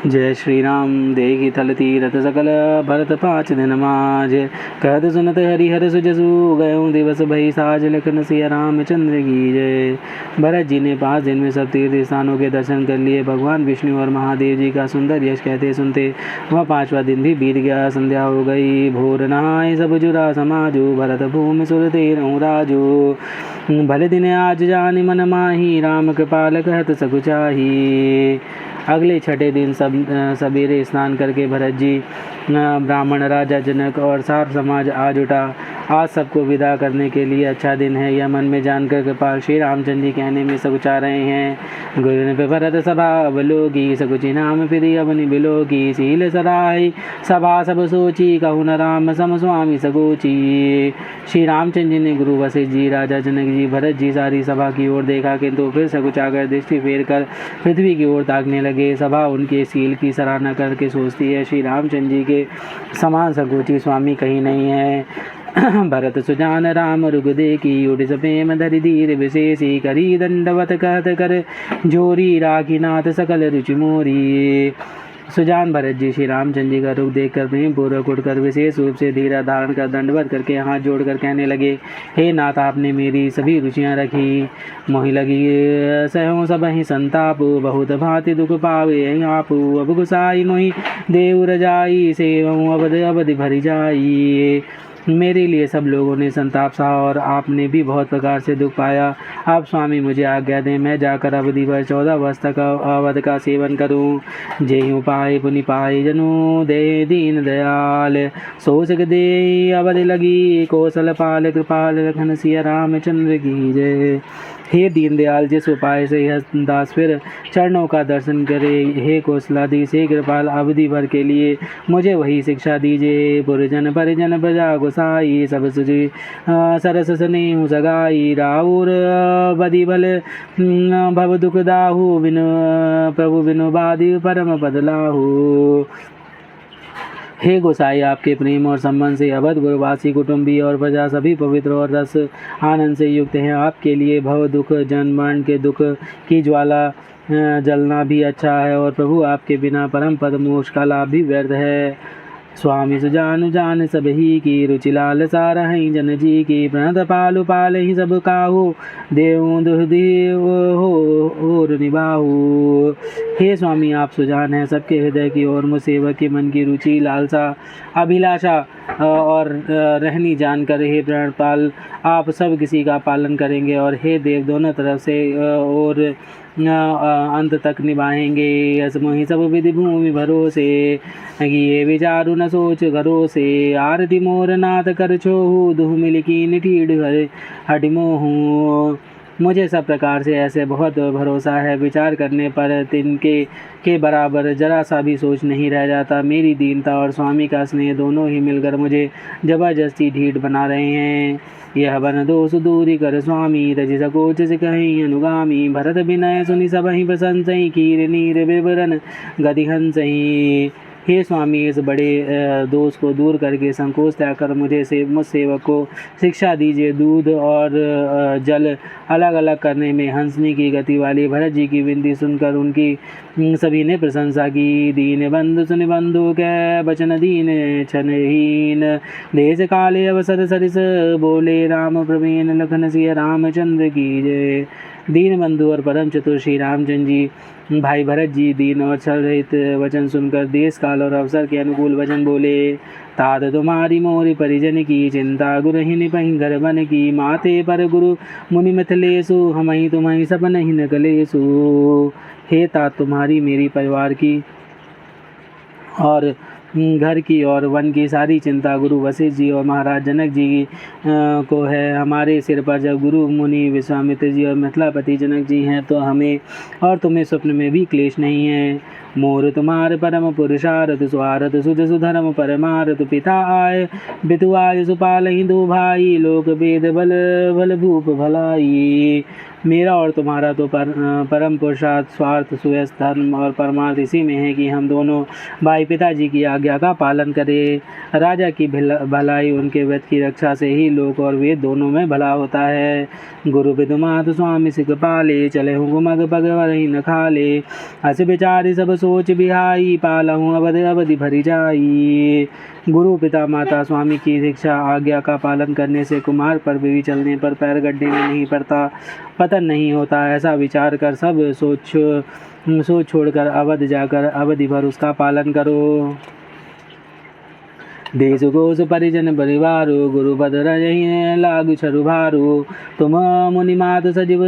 जय श्री राम देगी थल तीरथ सकल भरत 5 दिन माज कहत सुनत हरिहर सुजसु गयों दिवस भई साज लखन सिया रामचंद्र की जय। भरत जी ने 5 दिन में सब तीर्थ स्थानों के दर्शन कर लिए। भगवान विष्णु और महादेव जी का सुंदर यश कहते सुनते वह 5वां दिन भी बीत गया। संध्या हो गई, भोर नहाए सब जुरा समाजो भरत भूमि सुर तेरहूँ राजो। भले दिन आज जानि मन माही राम कृपाल कहत सगु चाही। अगले छठे दिन सवेरे स्नान करके भरत जी ब्राह्मण राजा जनक और सार समाज आज उठा। आज सबको विदा करने के लिए अच्छा दिन है, यह मन में जानकर कृपाल श्री रामचंद्र जी कहने में सकुचा रहे हैं। गुरु पे भरत सभा अवलोकी सकुचि नाम फिरी अवनि बिलोकी। शील सराय सभा सब सोची कहु न राम सम स्वामी सगोची। श्री रामचंद्र जी ने गुरु वशिष्ठ जी, राजा जनक जी, भरत जी सारी सभा की ओर देखा, किंतु फिर सकुचाकर दृष्टि फेर कर पृथ्वी की ओर ताकने लगे। सभा उनके शील की सराहना करके सोचती है, श्री रामचंद्र जी के समान सकोची स्वामी कहीं नहीं है। भरत सुजान राम रुग देखी उड़ प्रेम धरि धीर विशेषी। करी दंडवत कहत कर जोरी राखी नाथ सकल रुचि मोरी। सुजान भरत जी श्री रामचंद्र जी का रूप देखकर प्रेम पूर्वक उठकर विशेष रूप से धीरा धारण कर दंडवत करके हाथ जोड़कर कहने लगे, हे नाथ आपने मेरी सभी रुचियां रखी। मोहि लगी सहु सब ही संतापु बहुत भांति दुख पावे आपू। अब गुसाई मोहि देव रजाई सेवऊँ अवध अवधि भरी जाई। मेरे लिए सब लोगों ने संताप सहा और आपने भी बहुत प्रकार से दुख पाया। आप स्वामी मुझे आज्ञा दें, मैं जाकर अवधि भर 14 वर्ष तक अवध का सेवन करूं। जेहू पाए पुनि पाए जनु दे दीन दयाल। सोचक दे अवध लगी कौशल पाल कृपाल लखन सिया रामचंद्र की जय। हे दीनदयाल, जिस उपाय से यह दास फिर चरणों का दर्शन करे, हे कौशलाधीश, हे कृपाल, अवधि भर के लिए मुझे वही शिक्षा दीजिए। पुरजन परिजन प्रजा गोसाई सब सुजी सरस स्नेहु सगाई। राउर बदि बल भव दुख दाहु बिनु प्रभु बिनु बादि परम बदलाहु। हे गोसाई, आपके प्रेम और संबंध से अवधपुरवासी कुटुंबी और प्रजा सभी पवित्र और रस आनंद से युक्त हैं। आपके लिए भव दुख जन्म मरण के दुख की ज्वाला जलना भी अच्छा है और प्रभु आपके बिना परम पद मोक्ष का लाभ भी व्यर्थ है। स्वामी सुजानु जान सब ही की रुचि लाल सारा ही जन जी की। प्रणत पालु पाल ही सब काहू देव दुर्देव हो निभाऊ। हे स्वामी, आप सुजान हैं सबके हृदय की और मुझ सेवक के मन की रुचि लालसा अभिलाषा और रहनी जानकर हे प्रणपाल आप सब किसी का पालन करेंगे और हे देव दोनों तरफ से और अंत तक निभाएंगे। यसमोहि सब विधि भूमि भरोसे ये विचारु न सोच घरों से। आरती मोर नाथ कर छोहू दुह मिल की निठीड हटिमोहू। मुझे सब प्रकार से ऐसे बहुत भरोसा है, विचार करने पर तिनके के बराबर जरा सा भी सोच नहीं रह जाता। मेरी दीनता और स्वामी का स्नेह दोनों ही मिलकर मुझे जबरदस्ती ढीठ बना रहे हैं। यह बन दोष दूरी कर स्वामी रज सकोच से कहीं अनुगामी। भरत विनय सुनि सब ही प्रशंसई कीर नीर विवरण गति हंसई। हे स्वामी, इस बड़े दोष को दूर करके संकोच त्याग कर मुझ सेवक को शिक्षा दीजिए। दूध और जल अलग अलग करने में हंसने की गति वाली भरत जी की विनती सुनकर उनकी सभी ने प्रशंसा की। दीन बंधु सुन बंधु कै बचन दीन छनहीन। देश काले अवसर सरिस बोले राम प्रवीण लखन सिया रामचंद्र की जय। दीन बंधु और परम चतुर श्री रामचंद्र जी भाई भरत जी दीन और छल रहित वचन सुनकर देश काल और अवसर के अनुकूल वचन बोले। तात तुम्हारी मोरी परिजन की चिंता गुरुहिन पहि घर बन की। माते पर गुरु मुनि मिथिलेशु हमहि तुम्हि सपन ही न कलेशु। हे तात, तुम्हारी मेरी परिवार की और घर की और वन की सारी चिंता गुरु वशिष्ठ जी और महाराज जनक जी को है। हमारे सिर पर जब गुरु मुनि विश्वामित्र जी और मिथिलापति जनक जी हैं तो हमें और तुम्हें स्वप्न में भी क्लेश नहीं है। मोर तुम्हार परम पुरुषारथ स्वारथ सुज सुधर्म परमारथ। पिता आय बितु आय सुपाल ही दो भाई लोक वेद बल बल भूप भलाई। मेरा और तुम्हारा तो परम पुरुषार्थ स्वार्थ सुयस धर्म और परमार्थ इसी में है कि हम दोनों भाई पिताजी की आज्ञा का पालन करें। राजा की भलाई उनके व्रत की रक्षा से ही लोक और वेद दोनों में भला होता है। गुरु विदुमात स्वामी सिख पाले चले हुकुमग पग वरहि न खाले। अस विचारि सब सोच बिहाई, पालहूँ अवध अवधि भरी जाई। गुरु पिता माता स्वामी की शिक्षा आज्ञा का पालन करने से कुमार पर भी चलने पर पैर गड्ढे में नहीं पड़ता, पतन नहीं होता। ऐसा विचार कर सब सोच छोड़कर अवध जाकर अवधि भर उसका पालन करो। देश कोश परिजन परिवारो, गुरु पद रही लागु छरु भारो। तुम मुनि मात सजीव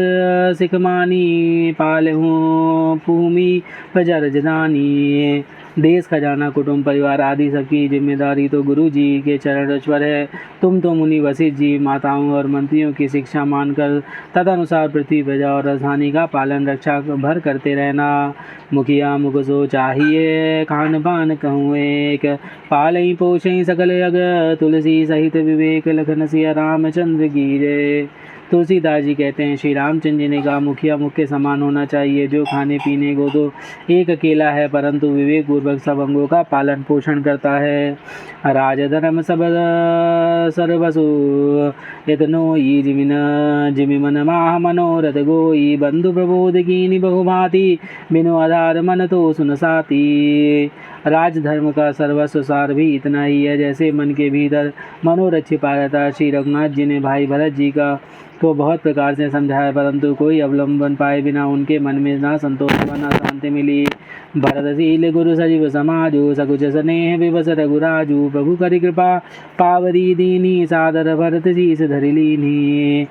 सिख मानी, पालहूँ भूमि प्रजा रजदानी। देश खजाना कुटुंब परिवार आदि सबकी जिम्मेदारी तो गुरु जी के चरण रज पर है। तुम तो मुनि वशिष्ठ जी माताओं और मंत्रियों की शिक्षा मानकर तदनुसार पृथ्वी प्रजा और राजधानी का पालन रक्षा भर करते रहना। मुखिया मुख सो चाहिए, खान पान कहूँ एक, पालई पोषई सकल अग, तुलसी सहित विवेक लखन सिया रामचंद्र की जय। तुलसीदास जी कहते हैं, श्री रामचंद्र जी ने कहा, मुखिया मुख के समान होना चाहिए, जो खाने पीने को तो एक अकेला है परंतु विवेक पूर्वक सब अंगों का पालन पोषण करता है। राज धर्म सब सर्वसु इतनो ही जिमि मन माह मनोरथ गोई, बंधु प्रबोध कीनी बहुभांति, बिनु आधार मन तो सुन साती। राजधर्म का सर्वस्व सार भी इतना ही है, जैसे मन के भीतर मनोरथ छिपा रहता है। श्री रघुनाथ जी ने भाई भरत जी का तो बहुत प्रकार से समझाया, परंतु कोई अवलंबन पाए बिना उनके मन में ना संतोष व ना शांति मिली। भरतशील गुरु सजीव समाजो, सकुच स्नेह विवस रघुराजू, प्रभु करि कृपा पावरी दीनी, सादर भरत शीस धरि लीनी।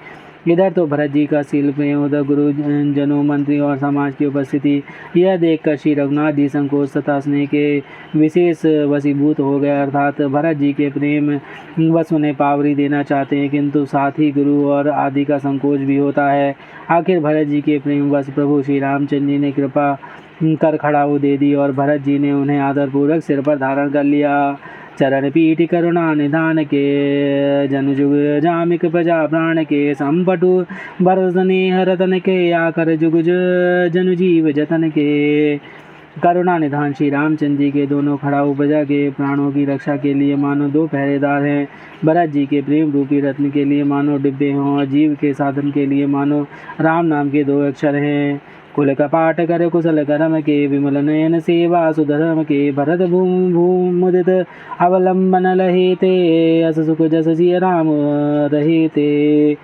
इधर तो भरत जी का शील प्रेम, उधर गुरु जनों मंत्री और समाज की उपस्थिति, यह देखकर श्री रघुनाथ जी संकोच तथा स्नेह के विशेष वशीभूत हो गए। अर्थात भरत जी के प्रेम वश उन्हें पावरी देना चाहते हैं, किंतु साथ ही गुरु और आदि का संकोच भी होता है। आखिर भरत जी के प्रेम वश प्रभु श्री रामचंद्र जी ने कृपा कर खड़ाऊ दे दी और भरत जी ने उन्हें आदरपूर्वक सिर पर धारण कर लिया। चरण पीठ करुणा निधान के, जन जुग जामिक प्रजा प्राण के, संपटु भरत स्नेह रतन के, आकर जुग जन जीव जतन के। करुणा निधान श्री रामचंद्र जी के दोनों खड़ाऊ प्रजा के प्राणों की रक्षा के लिए मानो दो पहरेदार हैं। भरत जी के प्रेम रूपी रत्न के लिए मानो डिब्बे हों और जीव के साधन के लिए मानो राम नाम के दो अक्षर हैं। कुल कपाट कर कुशल करम के, विमल नयन सेवा सुधर्म के, भरत भूम मुदित अवलंबन लहे ते, अस सुख जस सिय राम रहे ते।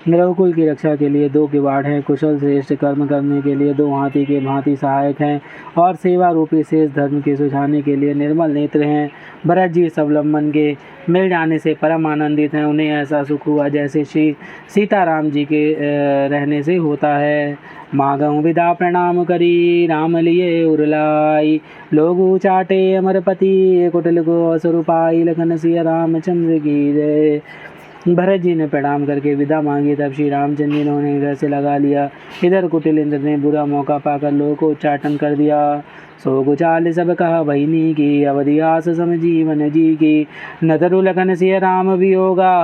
रघुकुल की रक्षा के लिए दो किवाड़ हैं, कुशल श्रेष्ठ कर्म करने के लिए दो हाथी के भांति सहायक हैं और सेवा रूपी शेष धर्म के सुझाने के लिए निर्मल नेत्र हैं। भरत जी अवलंबन के मिल जाने से परम आनंदित हैं। उन्हें ऐसा सुख हुआ जैसे श्री सीताराम जी के रहने से होता है। मागहु विदा प्रणाम करी, राम लिए उरलाई, लोग चाटे अमरपति, कुटिल को स्वरूपाई, लखन सिया रामचंद्र की जय। भरत जी ने प्रणाम करके विदा मांगी, तब श्री रामचंद्र जी ने उन्हें घर से लगा लिया। इधर कुटिल इंद्र ने बुरा मौका पाकर लोगों को उच्चाटन कर दिया। सो गुचाल सब कहा बहिनी की, अवधि आस सम जीवन जी की, न तरु लखन सिय राम वियोगा,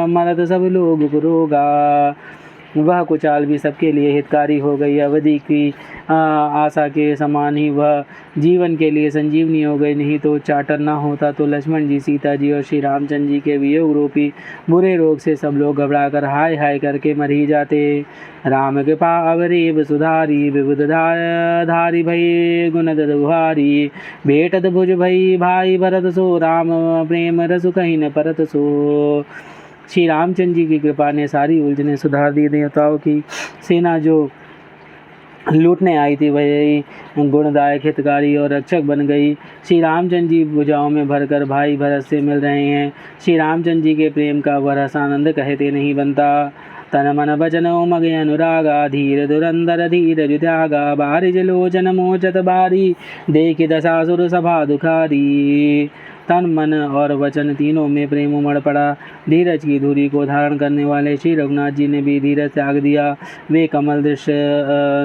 मरत सब लोग पुरोगा। वह कुचाल भी सबके लिए हितकारी हो गई। अवधि की आशा के समान ही वह जीवन के लिए संजीवनी हो गई। नहीं तो चाटर न होता तो लक्ष्मण जी, सीता जी और श्री रामचंद्र जी के वियोग रूपी बुरे रोग से सब लोग घबराकर हाय हाय करके मर ही जाते। राम कृपा अवरेब सुधारी, विबुध धारी भई गुण दुहारी, भेटत भुज भई भाई भरत सो, राम प्रेम रसु कहीं न परत सो। श्री रामचंद्र जी की कृपा ने सारी उलझनें सुधार दी। देवताओं की सेना जो लूटने आई थी वही गुणदायक हितकारी और रक्षक बन गई। श्री रामचंद्र जी भुजाओं में भरकर भाई भरत से मिल रहे हैं। श्री रामचंद्र जी के प्रेम का वह रसानंद कहते नहीं बनता। तन मन वचन मगे अनुरागा, धीर धुरंधर धीर त्यागा, बारिज लोचन मोचत बारी, देख दशासुर सभा दुखारी। तन मन और वचन तीनों में प्रेम उमड़ पड़ा। धीरज की धुरी को धारण करने वाले श्री रघुनाथ जी ने भी धीरज त्याग दिया। वे कमल दृश्य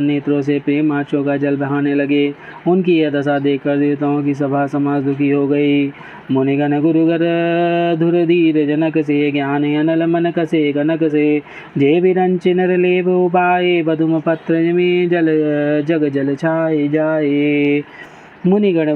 नेत्रों से प्रेम आंचों का जल बहाने लगे। उनकी यह दशा देखकर देवताओं की सभा समाज दुखी हो गई। मुनिगण गुरुगर धुर धीर जनक से, ज्ञान अनल मन कसे कनक से, जे विरंच नर लेप उपाय, पदुम पत्र में जल जग जल छाए जाए। मुनिगण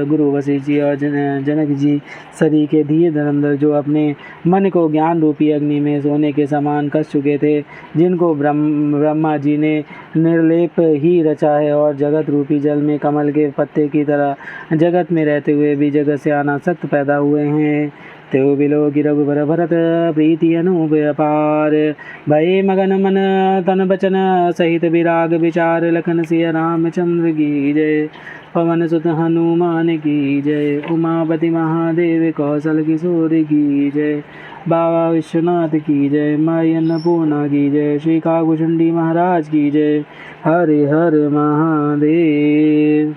गुरु वशिष्ठ जी और जनक जी सरी के धीर धरंधर जो अपने मन को ज्ञान रूपी अग्नि में सोने के समान कस चुके थे, जिनको ब्रह्मा जी ने निर्लेप ही रचा है और जगत रूपी जल में कमल के पत्ते की तरह जगत में रहते हुए भी जगत से अनासक्त पैदा हुए हैं। त्यो बिलो की रघुबर भरत प्रीति अनूप अपार, भये मगन मन तन बचन सहित विराग विचार, लखन सिया रामचंद्र की जय। पवन सुत हनुमान की जय। उमापति महादेव कौशल किशोर की जय। बाबा विश्वनाथ की जय। माई अन्नपूर्णा की जय। श्री काकुचुंडी महाराज की जय। हरे हर महादेव।